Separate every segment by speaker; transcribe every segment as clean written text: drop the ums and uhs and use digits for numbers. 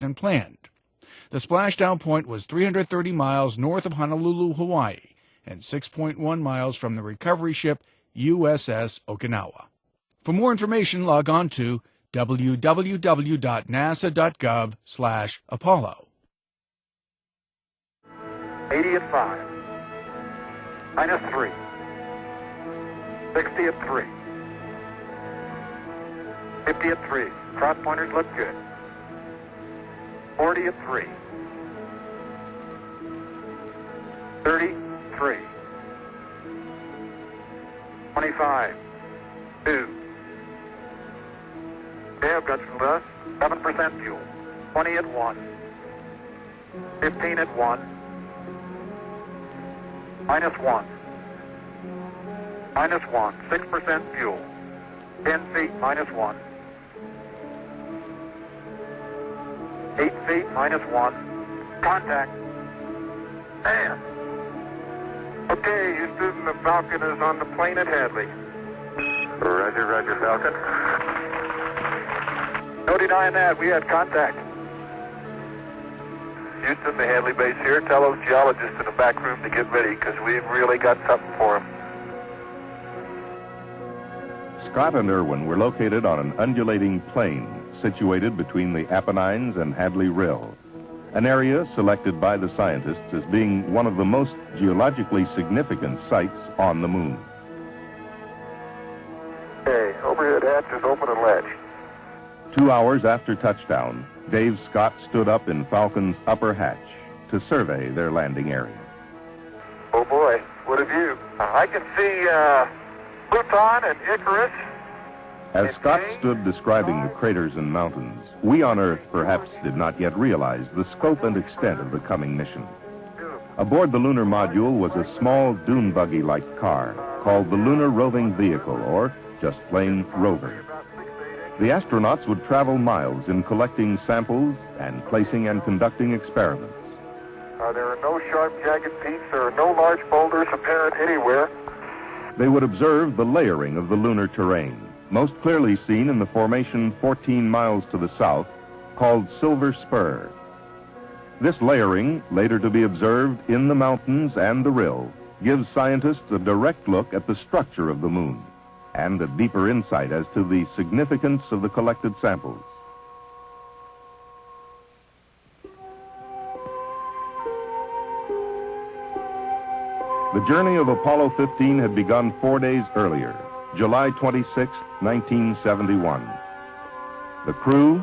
Speaker 1: than planned. The splashdown point was 330 miles north of Honolulu, Hawaii, and 6.1 miles from the recovery ship USS Okinawa. For more information, log on to www.nasa.gov/Apollo.
Speaker 2: 80 at 5. -3. 60 at 3. 50 at 3. Cross pointers look good. 40 at 3. 33. 25. 2. Okay, I've got some 7% fuel. 20 at 1. 15 at 1. -1. -1. 6% fuel. 10 feet, -1. 8 feet, -1. Contact. Bam. Okay, Houston, the Falcon is on the plane at Hadley. Roger, roger, Falcon. No denying that, we had contact. Houston, the Hadley base here. Tell those geologists in the back room to get ready, because we've really got something for them.
Speaker 3: Scott and Irwin were located on an undulating plain situated between the Apennines and Hadley Rill, an area selected by the scientists as being one of the most geologically significant sites on the moon.
Speaker 2: Okay, overhead hatch is open and latch.
Speaker 3: 2 hours after touchdown, Dave Scott stood up in Falcon's upper hatch to survey their landing area.
Speaker 2: Oh boy, what a view. I can see Pluton and Icarus.
Speaker 3: As Scott stood describing the craters and mountains, we on Earth perhaps did not yet realize the scope and extent of the coming mission. Aboard the lunar module was a small dune buggy-like car called the Lunar Roving Vehicle, or just plain Rover. The astronauts would travel miles in collecting samples and placing and conducting experiments.
Speaker 2: There are no sharp, jagged peaks. There are no large boulders apparent anywhere.
Speaker 3: They would observe the layering of the lunar terrain, most clearly seen in the formation 14 miles to the south, called Silver Spur. This layering, later to be observed in the mountains and the rill, gives scientists a direct look at the structure of the moon and a deeper insight as to the significance of the collected samples. The journey of Apollo 15 had begun 4 days earlier, July 26, 1971. The crew,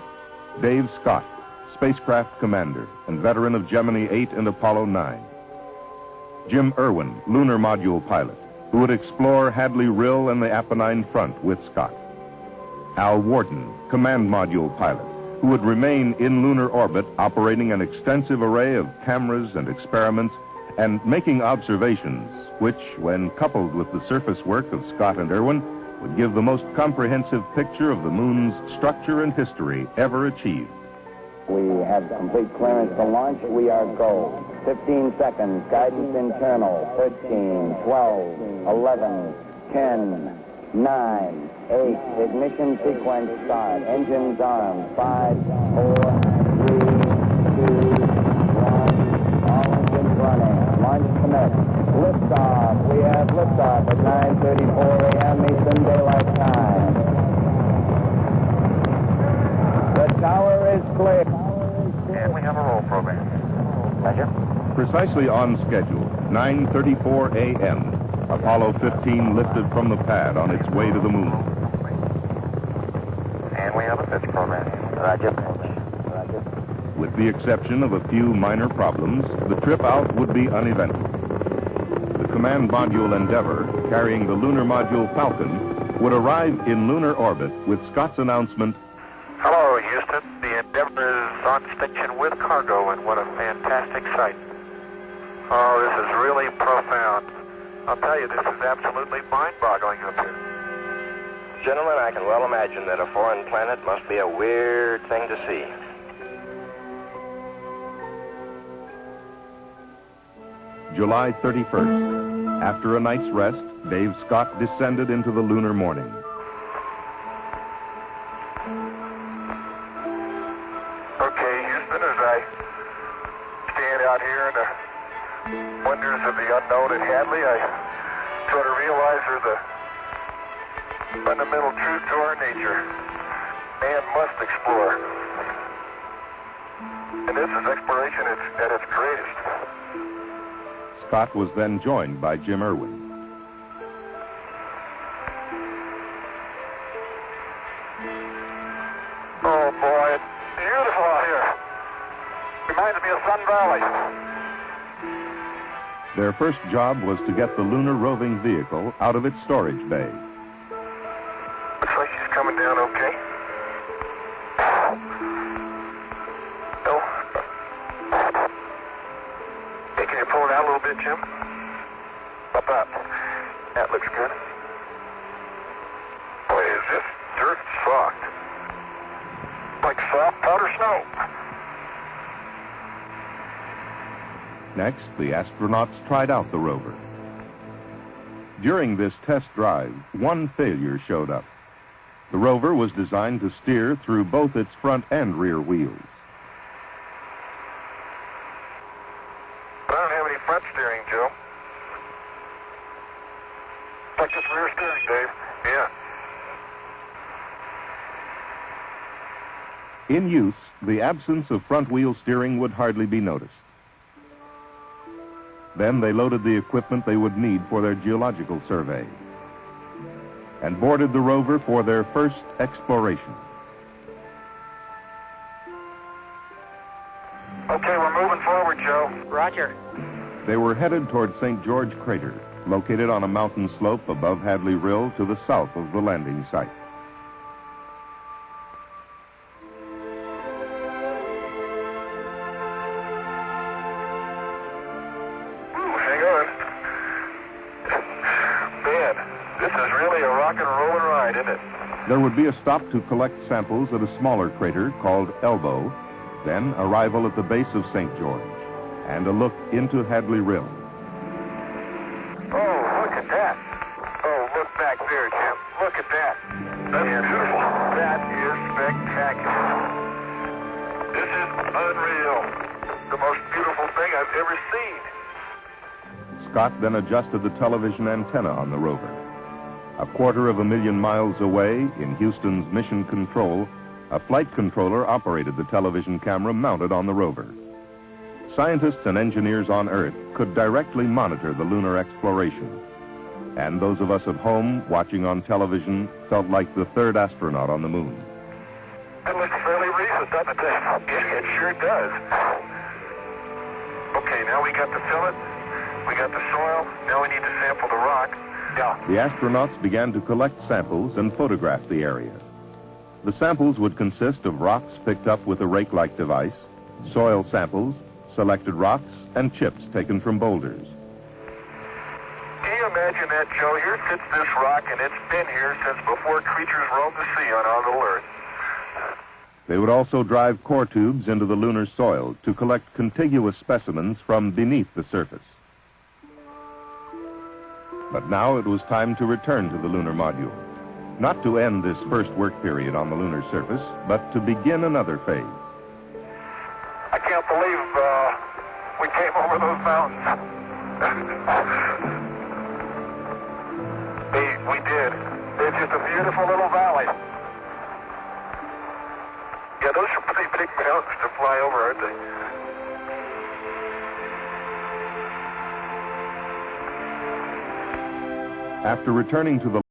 Speaker 3: Dave Scott, spacecraft commander and veteran of Gemini 8 and Apollo 9. Jim Irwin, lunar module pilot, who would explore Hadley Rill and the Apennine front with Scott. Al Warden, command module pilot, who would remain in lunar orbit operating an extensive array of cameras and experiments and making observations which, when coupled with the surface work of Scott and Irwin, would give the most comprehensive picture of the moon's structure and history ever achieved.
Speaker 4: We have complete clearance to launch. We are go. 15 seconds. Guidance internal. 13, 12, 11, 10, 9, 8. Ignition sequence start. Engines armed. 5, 4, 3, 2, 1. All engines running. Launch commenced. Liftoff. We have liftoff at 9:34 a.m. Eastern Daylight Time. The tower is clear.
Speaker 2: And we have a roll program. Roger.
Speaker 3: Precisely on schedule, 9:34 a.m., Apollo 15 lifted from the pad on its way to the moon.
Speaker 2: And we have a pitch program. Roger. Roger.
Speaker 3: With the exception of a few minor problems, the trip out would be uneventful. The command module Endeavour, carrying the lunar module Falcon, would arrive in lunar orbit with Scott's announcement,
Speaker 2: Hello, Houston. The Endeavour is on station with cargo, and what a fantastic sight. Oh, this is really profound. I'll tell you, this is absolutely mind-boggling up here.
Speaker 5: Gentlemen, I can well imagine that a foreign planet must be a weird thing to see.
Speaker 3: July 31st. After a night's rest, Dave Scott descended into the lunar morning.
Speaker 2: Okay, Houston, soon as I stand out here in the wonders of the unknown at Hadley, I sort of realize there's a fundamental truth to our nature. Man must explore. And this is exploration at its greatest.
Speaker 3: Scott was then joined by Jim Irwin.
Speaker 2: Oh boy, it's beautiful out here. Reminds me of Sun Valley.
Speaker 3: Their first job was to get the lunar roving vehicle out of its storage bay.
Speaker 2: Looks like she's coming down okay. No. Hey, can you pull it out a little bit, Jim? Up, up. That looks good. Boy, is this dirt soft. Like soft powder snow.
Speaker 3: Next, the astronauts tried out the rover. During this test drive, one failure showed up. The rover was designed to steer through both its front and rear wheels.
Speaker 2: I don't have any front steering, Joe. Like this rear steering, Dave. Yeah.
Speaker 3: In use, the absence of front wheel steering would hardly be noticed. Then they loaded the equipment they would need for their geological survey and boarded the rover for their first exploration.
Speaker 2: Okay, we're moving forward, Joe.
Speaker 6: Roger.
Speaker 3: They were headed toward St. George Crater, located on a mountain slope above Hadley Rill to the south of the landing site.
Speaker 2: Hang on. Man, this is really a rock and rollin' ride, isn't it?
Speaker 3: There would be a stop to collect samples at a smaller crater called Elbow, then arrival at the base of St. George, and a look into Hadley Rill.
Speaker 2: Oh, look at that. Oh, look back there, Jim. Look at that. That's beautiful. That is spectacular. This is unreal. The most beautiful thing I've ever seen.
Speaker 3: Scott then adjusted the television antenna on the rover. 250,000 miles away, in Houston's Mission Control, a flight controller operated the television camera mounted on the rover. Scientists and engineers on Earth could directly monitor the lunar exploration. And those of us at home watching on television felt like the third astronaut on the moon.
Speaker 2: That looks fairly recent, doesn't it? It sure does. Okay, now we got the fillet, we got the soil, now we need to sample the rock. Yeah.
Speaker 3: The astronauts began to collect samples and photograph the area. The samples would consist of rocks picked up with a rake-like device, soil samples, selected rocks, and chips taken from boulders.
Speaker 2: Can you imagine that, Joe? Here sits this rock, and it's been here since before creatures roamed the sea on our little Earth.
Speaker 3: They would also drive core tubes into the lunar soil to collect contiguous specimens from beneath the surface. But now it was time to return to the lunar module, not to end this first work period on the lunar surface, but to begin another phase.
Speaker 2: I can't believe we came over those mountains. We did. It's just a beautiful little valley. Yeah, those are pretty big mountains to fly over, aren't they?
Speaker 3: After returning to the